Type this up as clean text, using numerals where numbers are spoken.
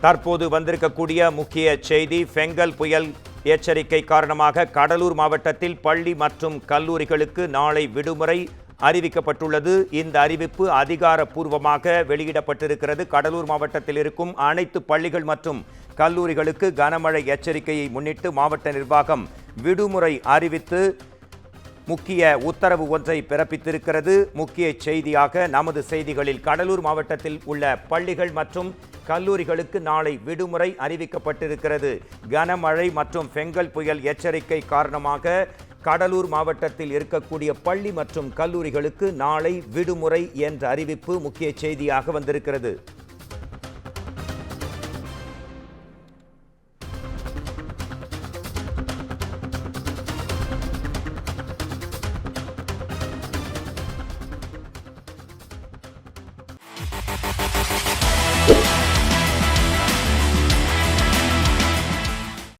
தற்போது வந்திருக்கக்கூடிய முக்கிய செய்தி, பெங்கல் புயல் எச்சரிக்கை காரணமாக கடலூர் மாவட்டத்தில் பள்ளி மற்றும் கல்லூரிகளுக்கு நாளை விடுமுறை அறிவிக்கப்பட்டுள்ளது. இந்த அறிவிப்பு அதிகாரப்பூர்வமாக வெளியிடப்பட்டிருக்கிறது. கடலூர் மாவட்டத்தில் இருக்கும் அனைத்து பள்ளிகள் மற்றும் கல்லூரிகளுக்கு கனமழை எச்சரிக்கையை முன்னிட்டு மாவட்ட நிர்வாகம் விடுமுறை அறிவித்து முக்கிய உத்தரவு ஒன்றை பிறப்பித்திருக்கிறது. முக்கிய செய்தியாக நமது செய்திகளில் கடலூர் மாவட்டத்தில் உள்ள பள்ளிகள் மற்றும் கல்லூரிகளுக்கு நாளை விடுமுறை அறிவிக்கப்பட்டிருக்கிறது. கனமழை மற்றும் பெங்கல் புயல் எச்சரிக்கை காரணமாக கடலூர் மாவட்டத்தில் இருக்கக்கூடிய பள்ளி மற்றும் கல்லூரிகளுக்கு நாளை விடுமுறை என்ற அறிவிப்பு முக்கிய செய்தியாக வந்திருக்கிறது.